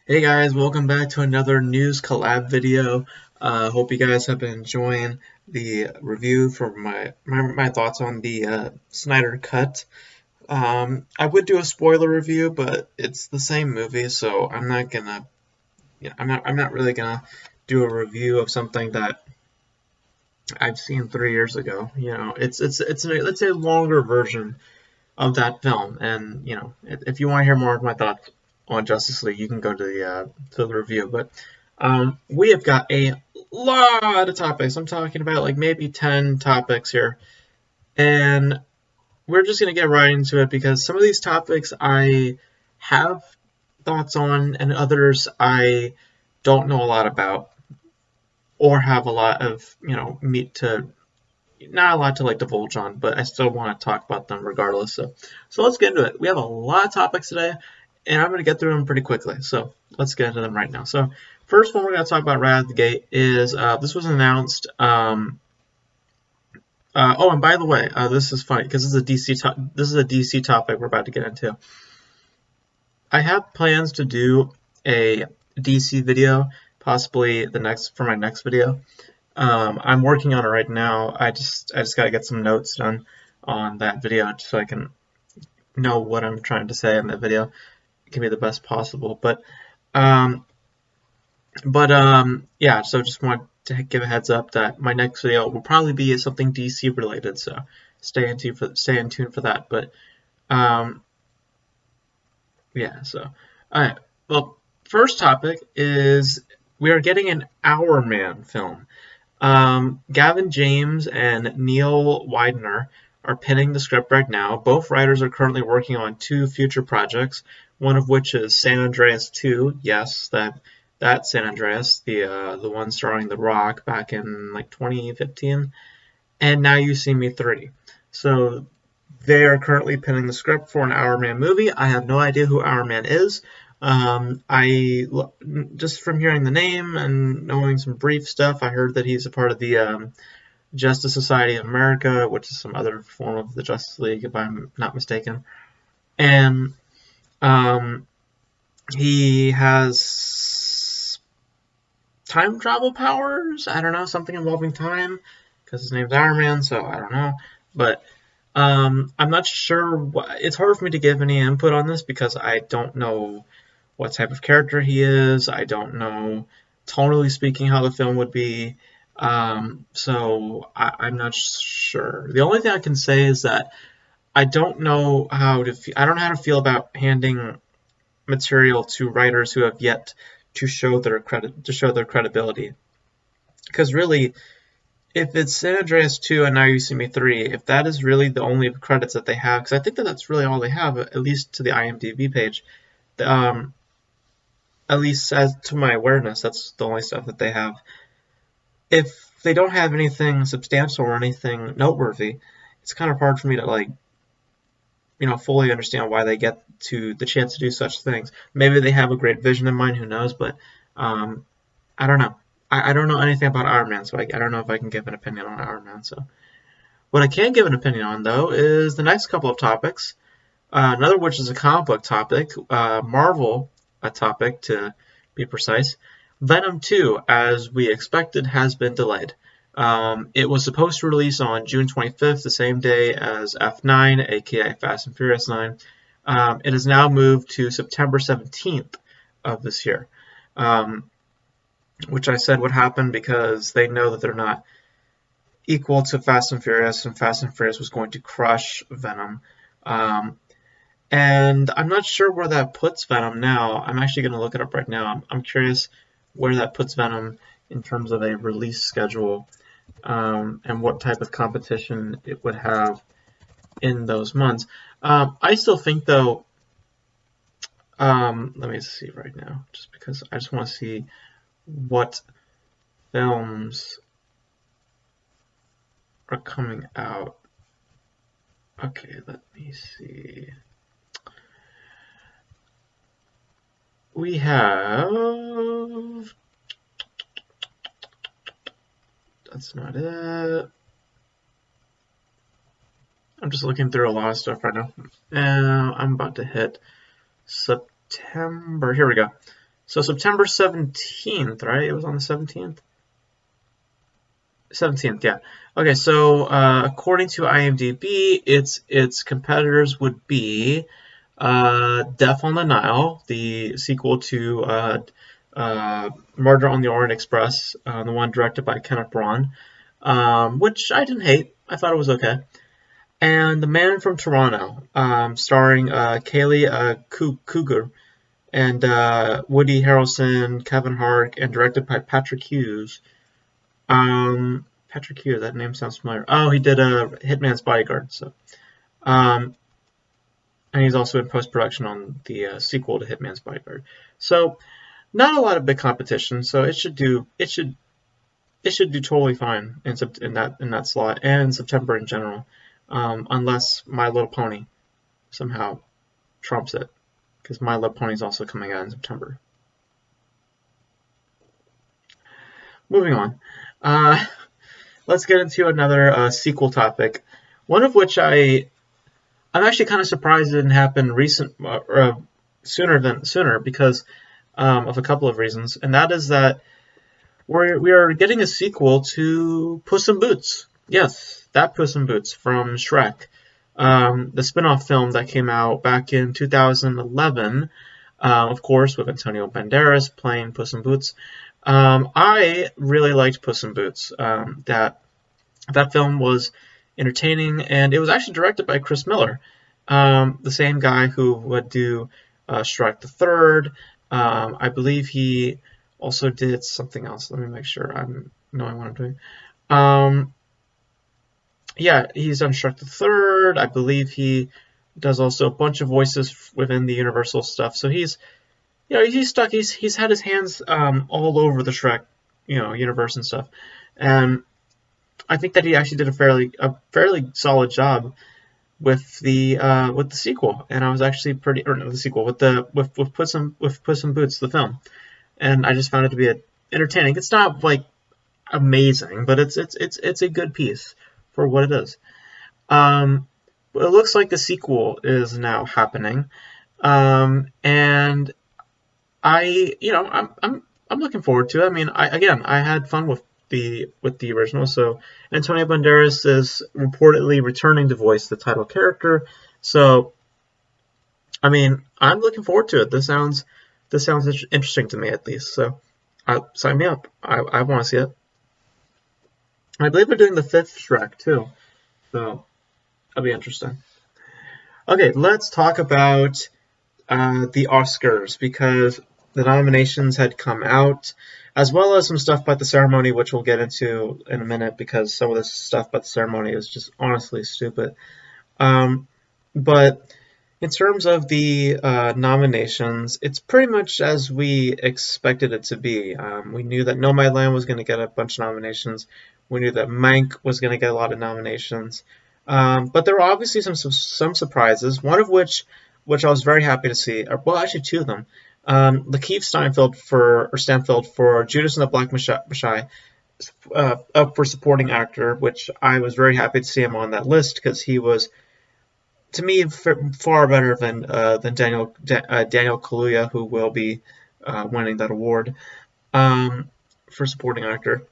Hey guys, welcome back to another news collab video. Hope you guys have been enjoying the review for my thoughts on the Snyder Cut. I would do a spoiler review, but it's the same movie, so I'm not gonna, I'm not really gonna do a review of something that I've seen 3 years ago. It's a longer version of that film, and if you want to hear more of my thoughts on Justice League, you can go to the review. But we have got a lot of topics. I'm talking about like maybe 10 topics here, and we're just gonna get right into it because some of these topics I have thoughts on, and others I don't know a lot about, or have a lot of meat to not a lot to like divulge on, but I still want to talk about them regardless. So let's get into it. We have a lot of topics today, and I'm going to get through them pretty quickly. So let's get into them right now. So first one we're going to talk about right out the gate is this was announced. Oh, and by the way, this is funny because this is a DC topic we're about to get into. I have plans to do a DC video, possibly for my next video. I'm working on it right now. I just got to get some notes done on that video so I can know what I'm trying to say in that video. It can be the best possible. Yeah. So just want to give a heads up that my next video will probably be something DC related. So stay in tune for that. But um, yeah. So all right. Well, first topic is we are getting an Hourman film. Gavin James and Neil Widener are penning the script right now. Both writers are currently working on two future projects, one of which is San Andreas 2. Yes, that San Andreas, the one starring The Rock back in like 2015, and Now You See Me 3. So they are currently penning the script for an Hourman movie. I have no idea who Hourman is. I just from hearing the name and knowing some brief stuff, I heard that he's a part of the Justice Society of America, which is some other form of the Justice League, if I'm not mistaken. And um, he has time travel powers. I don't know, something involving time, because his name's Iron Man, so I don't know. But I'm not sure. It's hard for me to give any input on this because I don't know what type of character he is. I don't know, tonally speaking, how the film would be. I'm not sure. The only thing I can say is that I don't know how to. I don't know how to feel about handing material to writers who have yet to show their credibility. Because really, if it's San Andreas 2 and Now You See Me 3, if that is really the only credits that they have, because I think that that's really all they have, at least to the IMDb page. Um, at least as to my awareness, that's the only stuff that they have. If they don't have anything substantial or anything noteworthy, it's kind of hard for me to fully understand why they get to the chance to do such things. Maybe they have a great vision in mind, who knows? But um, I don't know. I don't know anything about Iron Man, so I don't know if I can give an opinion on Iron Man. So what I can give an opinion on, though, is the next couple of topics. Another which is a comic book topic, Marvel, a topic to be precise. Venom 2, as we expected, has been delayed. It was supposed to release on June 25th, the same day as F9, aka Fast and Furious 9. It has now moved to September 17th of this year, which I said would happen because they know that they're not equal to Fast and Fast and Furious was going to crush Venom. Um, and I'm not sure where that puts Venom now. I'm actually going to look it up right now. I'm curious where that puts Venom in terms of a release schedule, and what type of competition it would have in those months. I still think, though, let me see right now, just because I just want to see what films are coming out. Okay, let me see. We have. That's not it. I'm just looking through a lot of stuff right now. I'm about to hit September. Here we go. So September 17th, right? It was on the 17th. 17th, yeah. Okay, so according to IMDb, its competitors would be Death on the Nile, the sequel to Murder on the Orient Express, the one directed by Kenneth Branagh, which I didn't hate. I thought it was okay. And The Man from Toronto, starring Kaylee Cougar and Woody Harrelson, Kevin Hart, and directed by Patrick Hughes. Patrick Hughes, that name sounds familiar. Oh, he did Hitman's Bodyguard. So, um, and he's also in post production on the sequel to Hitman's Bodyguard. So, not a lot of big competition. So it should do totally fine in that slot and in September in general, unless My Little Pony somehow trumps it, because My Little Pony is also coming out in September. Moving on. Let's get into another sequel topic. One of which I'm actually kind of surprised it didn't happen sooner because of a couple of reasons, and that is that we are getting a sequel to Puss in Boots. Yes, that Puss in Boots from Shrek, the spin-off film that came out back in 2011, of course, with Antonio Banderas playing Puss in Boots. I really liked Puss in Boots. That film was entertaining, and it was actually directed by Chris Miller, the same guy who would do Shrek the Third. I believe he also did something else. Let me make sure I'm knowing what I'm doing. Yeah, he's done Shrek the Third. I believe he does also a bunch of voices within the Universal stuff. So he's stuck. He's had his hands all over the Shrek universe and stuff, and I think that he actually did a fairly solid job with the sequel, and I was actually the sequel with Puss in Boots, the film, and I just found it to be entertaining. It's not like amazing, but it's a good piece for what it is. It looks like the sequel is now happening, and I'm looking forward to it. I mean, I had fun with the original. So Antonio Banderas is reportedly returning to voice the title character. So I mean, I'm looking forward to it. This sounds interesting to me, at least. So sign me up. I want to see it. I believe they're doing the 5th Shrek too, so that'll be interesting. Okay, let's talk about the Oscars, because the nominations had come out, as well as some stuff about the ceremony, which we'll get into in a minute, because some of this stuff about the ceremony is just honestly stupid. But in terms of the nominations, it's pretty much as we expected it to be. We knew that Nomadland was going to get a bunch of nominations. We knew that Mank was going to get a lot of nominations. But there were obviously some surprises, one of which I was very happy to see. Well, actually, two of them. Lakeith Stanfield for Judas and the Black Messiah, up for supporting actor, which I was very happy to see him on that list, because he was, to me, far better than Daniel Kaluuya, who will be winning that award for supporting actor.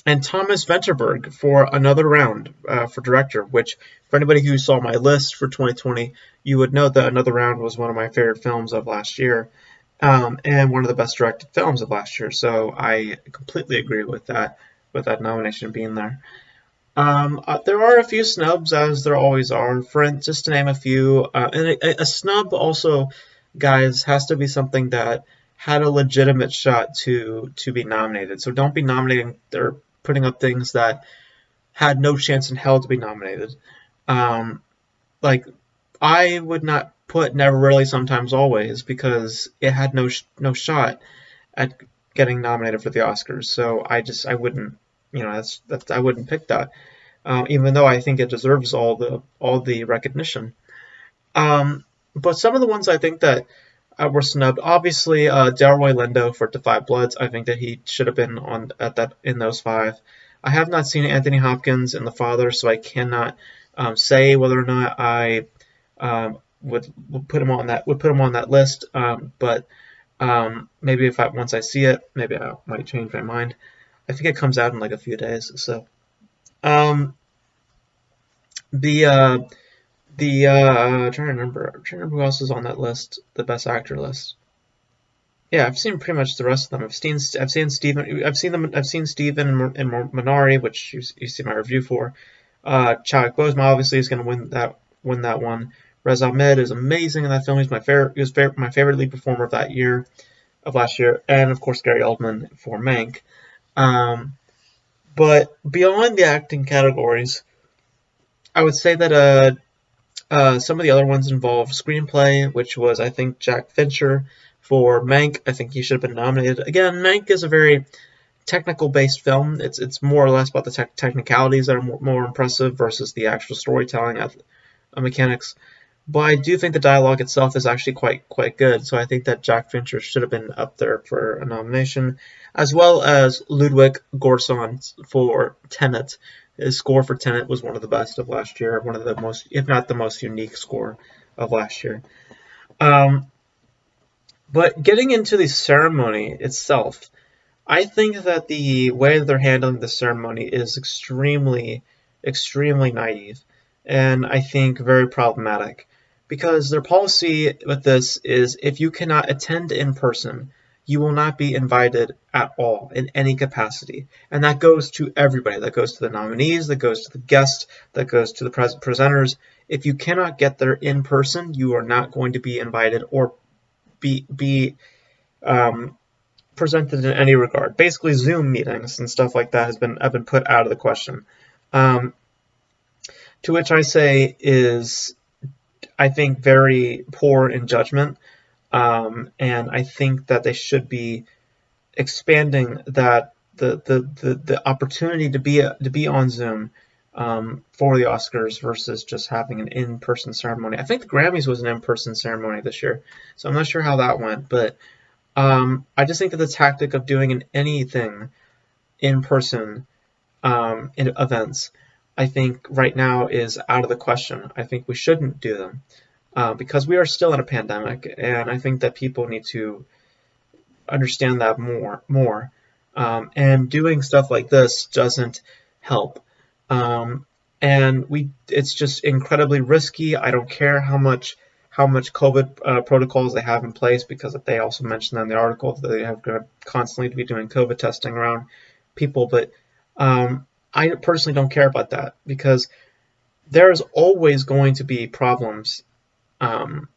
And Thomas Vinterberg for Another Round for director, which, for anybody who saw my list for 2020, you would know that Another Round was one of my favorite films of last year, and one of the best directed films of last year. So I completely agree with that nomination being there. There are a few snubs, as there always are. Just to name a few, and a snub also, guys, has to be something that had a legitimate shot to be nominated. So don't be nominating or putting up things that had no chance in hell to be nominated. Like, I would not put Never Really, Sometimes, Always, because it had no shot at getting nominated for the Oscars. So I wouldn't, I wouldn't pick that, even though I think it deserves all the recognition. But some of the ones I think that were snubbed, obviously, Delroy Lindo for The Five Bloods. I think that he should have been in those 5. I have not seen Anthony Hopkins in The Father, so I cannot say whether or not I would put him on that list. But Maybe once I see it, maybe I might change my mind. I think it comes out in like a few days. So um, the I'm trying to remember who else is on that list, the best actor list. Yeah, I've seen pretty much the rest of them. I've seen Steven in Minari, which you see my review for. Chadwick Boseman obviously is going to win that one. Rez Ahmed is amazing in that film. He's my favorite. My favorite lead performer of last year, and of course Gary Oldman for Mank. Um, but beyond the acting categories, I would say that some of the other ones involve screenplay, which was, I think, Jack Fincher for Mank. I think he should have been nominated. Again, Mank is a very technical-based film. It's more or less about the technicalities that are more impressive versus the actual storytelling mechanics. But I do think the dialogue itself is actually quite good. So I think that Jack Fincher should have been up there for a nomination, as well as Ludwig Göransson for Tenet. His score for Tenet was one of the best of last year, one of the most, if not the most unique score of last year. Um, but getting into the ceremony itself, I think that the way that they're handling the ceremony is extremely naive, and I think very problematic. Because their policy with this is if you cannot attend in person, you will not be invited at all in any capacity. And that goes to everybody. That goes to the nominees, that goes to the guests, that goes to the presenters. If you cannot get there in person, you are not going to be invited or be um, presented in any regard. Basically, Zoom meetings and stuff like that have been put out of the question. Um, to which I say is, I think, very poor in judgment, and I think that they should be expanding that the opportunity to be on Zoom for the Oscars versus just having an in-person ceremony. I think the Grammys was an in-person ceremony this year, so I'm not sure how that went, but I just think that the tactic of doing anything in person in events, I think right now is out of the question. I think we shouldn't do them because we are still in a pandemic, and I think that people need to understand that more. And doing stuff like this doesn't help. Um, and it's just incredibly risky. I don't care how much COVID protocols they have in place, because they also mentioned in the article that they have going to constantly be doing COVID testing around people. But I personally don't care about that, because there's always going to be problems um,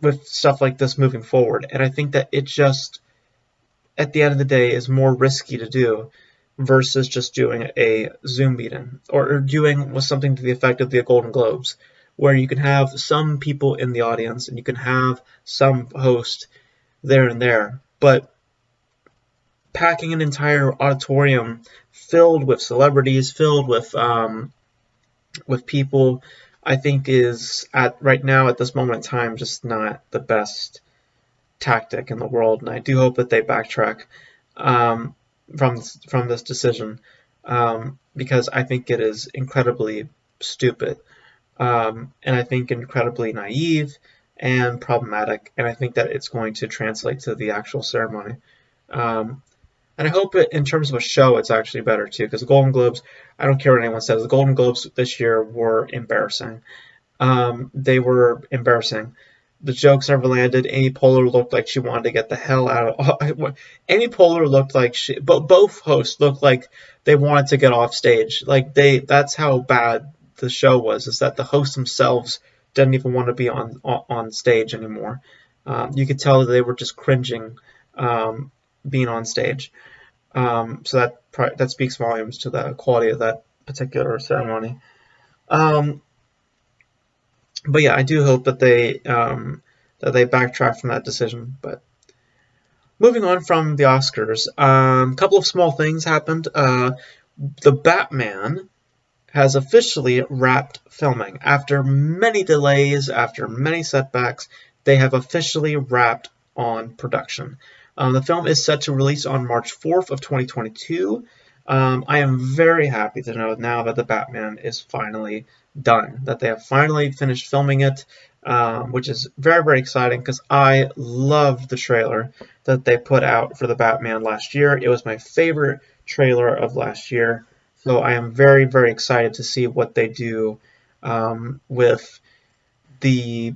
with stuff like this moving forward. And I think that it just, at the end of the day, is more risky to do versus just doing a Zoom meeting or doing with something to the effect of the Golden Globes, where you can have some people in the audience and you can have some host there and there, but packing an entire auditorium filled with celebrities, filled with people, I think is right now at this moment in time just not the best tactic in the world, and I do hope that they backtrack um, from this decision, because I think it is incredibly stupid, and I think incredibly naive and problematic, and I think that it's going to translate to the actual ceremony. Um, and I hope in terms of a show, it's actually better too, because the Golden Globes, I don't care what anyone says, the Golden Globes this year were embarrassing. They were embarrassing. The jokes never landed. Amy Poehler looked like she wanted to get the hell out of. Amy Poehler looked like but both hosts looked like they wanted to get off stage. Like that's how bad the show was. Is that the hosts themselves didn't even want to be on stage anymore. You could tell that they were just cringing being on stage. So that speaks volumes to the quality of that particular ceremony. Um, but yeah, I do hope that they backtrack from that decision. But moving on from the Oscars, a couple of small things happened. The Batman has officially wrapped filming after many delays, after many setbacks. They have officially wrapped on production. The film is set to release on March 4th of 2022. I am very happy to know now that the Batman is finally done, that they have finally finished filming it. which is very, very exciting because I loved the trailer that they put out for the Batman last year. It was my favorite trailer of last year. So I am very, very excited to see what they do with the,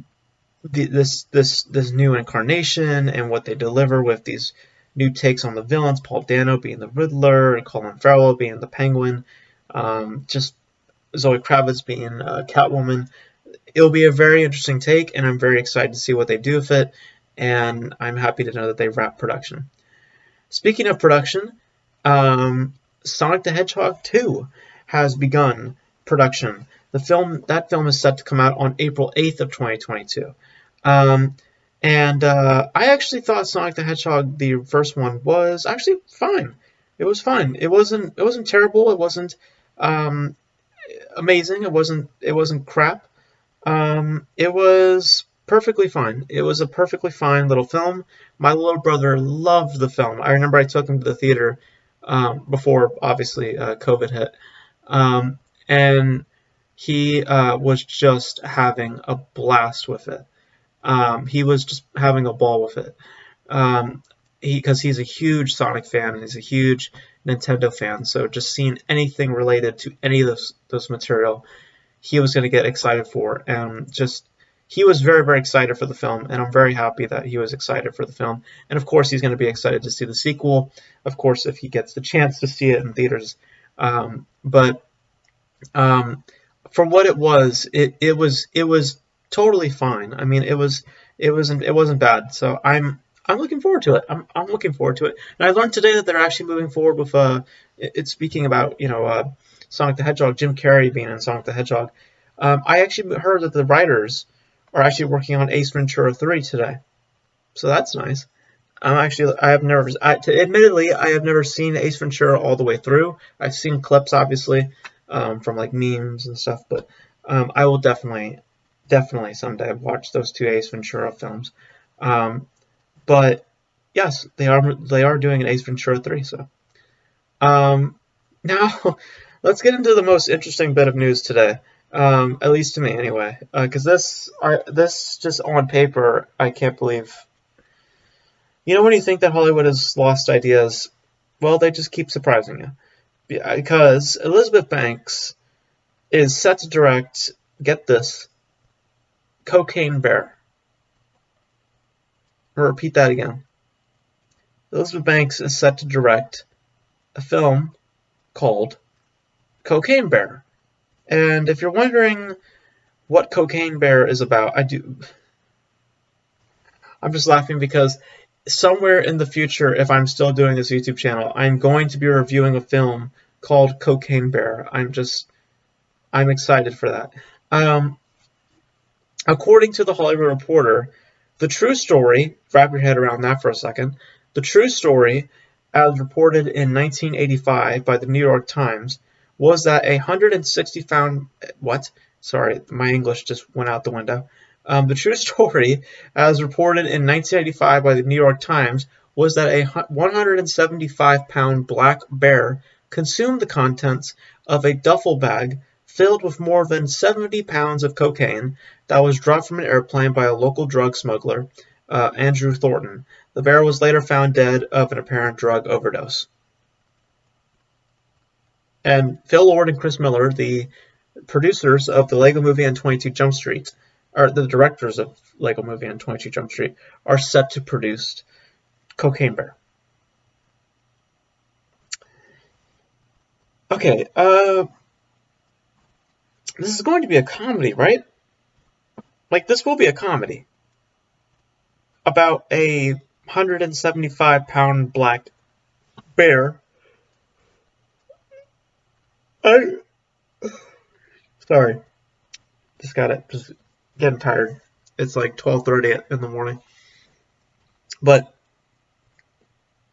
this new incarnation and what they deliver with these new takes on the villains. Paul Dano being the Riddler and Colin Farrell being the Penguin. Just Zoe Kravitz being Catwoman. It'll be a very interesting take, and I'm very excited to see what they do with it. And I'm happy to know that they wrapped production. Speaking of production, Sonic the Hedgehog 2 has begun production. That film is set to come out on April 8th of 2022. I actually thought Sonic the Hedgehog, the first one, was actually fine. It was fine. It wasn't terrible. It wasn't amazing. It wasn't crap. It was perfectly fine. It was a perfectly fine little film. My little brother loved the film. I remember I took him to the theater before, obviously, COVID hit. And he was just having a blast with it. He was just having a ball with it. Because he's a huge Sonic fan and he's a huge Nintendo fan. So just seeing anything related to any of those material, he was going to get excited for. And just he was very, very excited for the film, and I'm very happy that he was excited for the film. And of course, he's going to be excited to see the sequel, of course, if he gets the chance to see it in theaters. But for what it was, it was totally fine. I mean, it wasn't bad. So I'm looking forward to it. I'm looking forward to it. And I learned today that they're actually moving forward with it's speaking about Sonic the Hedgehog, Jim Carrey being in Sonic the Hedgehog. I actually heard that the writers are actually working on Ace Ventura 3 today, so that's nice. Admittedly, I have never seen Ace Ventura all the way through. I've seen clips, obviously, from like memes and stuff, but I will definitely someday watch those two Ace Ventura films. But yes, they are doing an Ace Ventura 3. So now let's get into the most interesting bit of news today. At least to me, anyway. Because this just on paper, I can't believe. When you think that Hollywood has lost ideas, well, they just keep surprising you. Because Elizabeth Banks is set to direct, get this, Cocaine Bear. I'll repeat that again. Elizabeth Banks is set to direct a film called Cocaine Bear. And if you're wondering what Cocaine Bear is about, I'm just laughing because somewhere in the future, if I'm still doing this YouTube channel, I'm going to be reviewing a film called Cocaine Bear. I'm excited for that. According to the Hollywood Reporter, the true story, wrap your head around that for a second, the true story, as reported in 1985 by the New York Times, was that a 160 pound, Sorry, my English just went out the window. The true story, as reported in 1985 by the New York Times, was that a 175-pound black bear consumed the contents of a duffel bag filled with more than 70 pounds of cocaine that was dropped from an airplane by a local drug smuggler, Andrew Thornton. The bear was later found dead of an apparent drug overdose. And Phil Lord and Chris Miller, the producers of the Lego Movie and 22 Jump Street, or the directors of Lego Movie and 22 Jump Street, are set to produce Cocaine Bear. Okay, this is going to be a comedy, right? Like, this will be a comedy about a 175-pound black bear. Sorry. Just getting tired. It's like 12:30 in the morning. But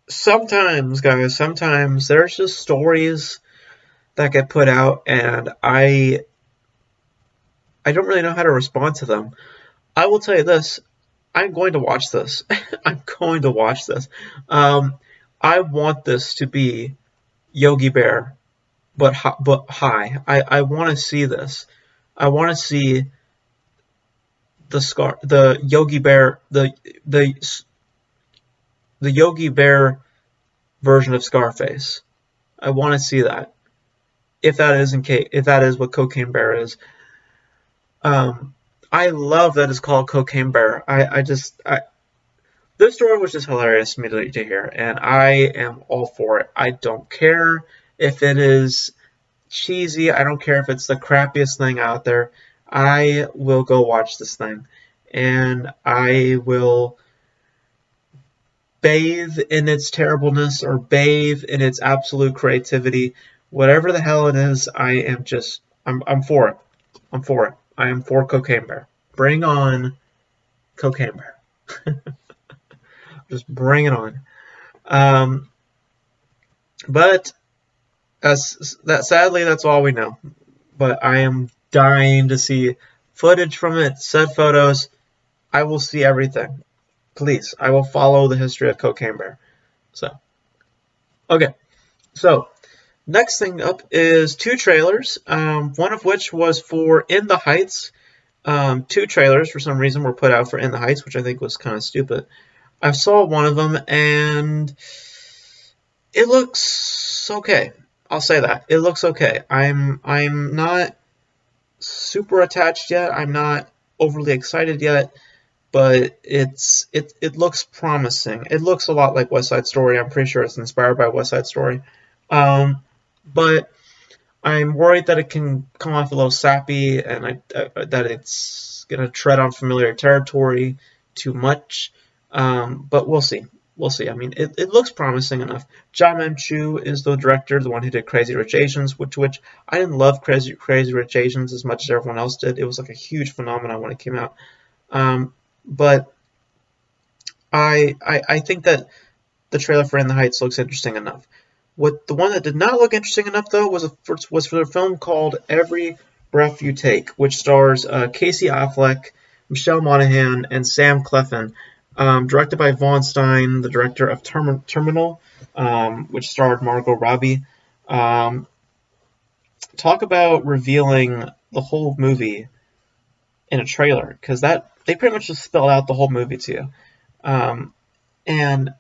sometimes, guys, there's just stories that get put out, and I don't really know how to respond to them. I will tell you this. I'm going to watch this. I'm going to watch this. I want this to be Yogi Bear, but high. I want to see this. I want to see the Yogi Bear, the the Yogi Bear version of Scarface. I want to see that. If that is if that is what Cocaine Bear is. Um, I love that it's called Cocaine Bear. This story was just hilarious to me to hear, and I am all for it. I don't care if it is cheesy. I don't care if it's the crappiest thing out there. I will go watch this thing, and I will bathe in its terribleness or bathe in its absolute creativity. Whatever the hell it is, I'm for it. I'm for it. I am for Cocaine Bear. Bring on Cocaine Bear. Just bring it on. Um, but sadly, that's all we know. But I am dying to see footage from it, said photos. I will see everything. Please, I will follow the history of Cocaine Bear. So, okay. So, next thing up is two trailers. One of which was for In the Heights. Two trailers for some reason were put out for In the Heights, which I think was kind of stupid. I saw one of them and it looks okay. I'll say that. It looks okay. I'm not super attached yet. I'm not overly excited yet, but it looks promising. It looks a lot like West Side Story. I'm pretty sure it's inspired by West Side Story. But I'm worried that it can come off a little sappy and that it's gonna tread on familiar territory too much. But we'll see. We'll see. I mean, it looks promising enough. John M. Chu is the director, the one who did Crazy Rich Asians, which I didn't love Crazy Rich Asians as much as everyone else did. It was like a huge phenomenon when it came out. But I think that the trailer for In the Heights looks interesting enough. The one that did not look interesting enough though was for a film called Every Breath You Take, which stars Casey Affleck, Michelle Monaghan, and Sam Cleffin. Directed by Vaughn Stein, the director of Terminal, which starred Margot Robbie. Talk about revealing the whole movie in a trailer, because they pretty much just spelled out the whole movie to you. And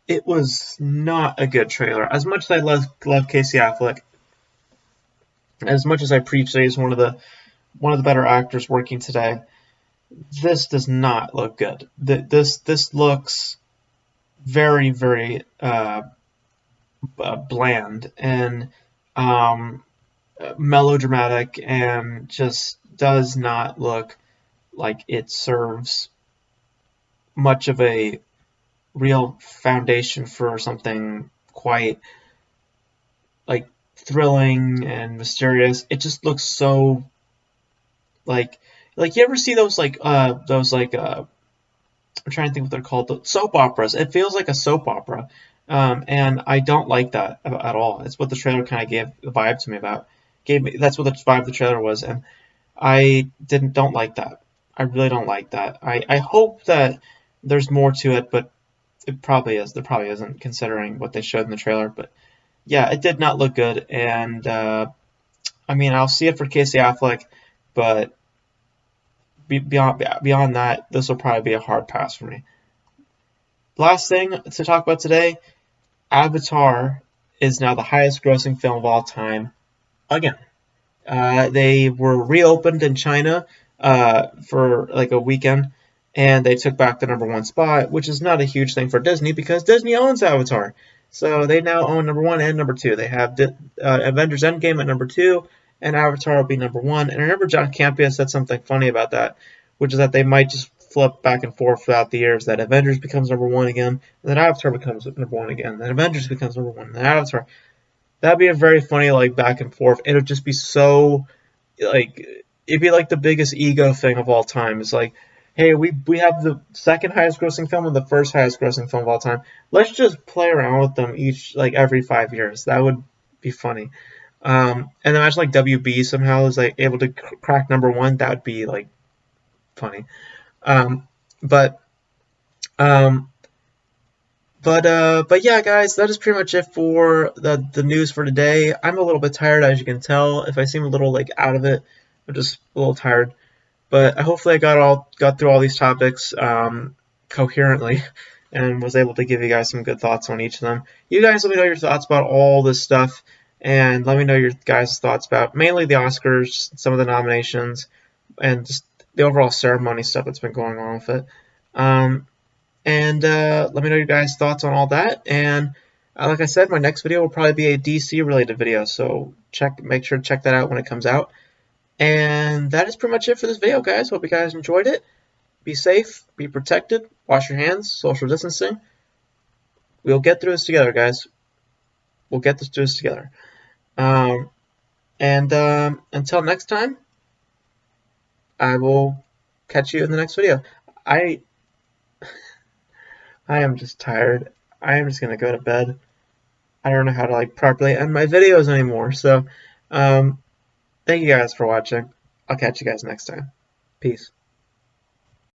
it was not a good trailer. As much as I love Casey Affleck, as much as I preach that he's one of the better actors working today, this does not look good. This looks very, very bland and melodramatic, and just does not look like it serves much of a real foundation for something quite like thrilling and mysterious. It just looks so like you ever see those I'm trying to think what they're called, the soap operas. It feels like a soap opera, and I don't like that at all. It's what the trailer kind of gave the vibe to me about. That's what the vibe of the trailer was, and I don't like that. I really don't like that. I hope that there's more to it, but it probably is. There probably isn't, considering what they showed in the trailer. But yeah, it did not look good, and I mean, I'll see it for Casey Affleck, but beyond that, this will probably be a hard pass for me. Last thing to talk about today, Avatar is now the highest grossing film of all time again. They were reopened in China for like a weekend, and they took back the #1 spot, which is not a huge thing for Disney because Disney owns Avatar. So they now own #1 and #2. They have Avengers Endgame at #2, and Avatar will be #1. And I remember John Campea said something funny about that, which is that they might just flip back and forth throughout the years, that Avengers becomes #1 again, and then Avatar becomes #1 again, and then Avengers becomes #1, and then Avatar. That'd be a very funny like back and forth. It would just be so like, it'd be like the biggest ego thing of all time. It's like, hey, we have the second highest grossing film and the first highest grossing film of all time. Let's just play around with them every 5 years. That would be funny. And imagine like WB somehow is like able to crack #1. That would be like funny. But yeah, guys, that is pretty much it for the news for today. I'm a little bit tired, as you can tell. If I seem a little like out of it, I'm just a little tired. But hopefully I got through all these topics coherently and was able to give you guys some good thoughts on each of them. You guys let me know your thoughts about all this stuff, and let me know your guys' thoughts about mainly the Oscars, some of the nominations, and just the overall ceremony stuff that's been going on with it. And let me know your guys' thoughts on all that. And like I said, my next video will probably be a DC related video, so make sure to check that out when it comes out. And that is pretty much it for this video, guys. Hope you guys enjoyed it. Be safe, be protected, wash your hands, social distancing. We'll get through this together, guys. We'll get through this together. Until next time, I will catch you in the next video. I am just tired. I am just gonna go to bed. I don't know how to properly end my videos anymore. So, thank you guys for watching. I'll catch you guys next time. Peace.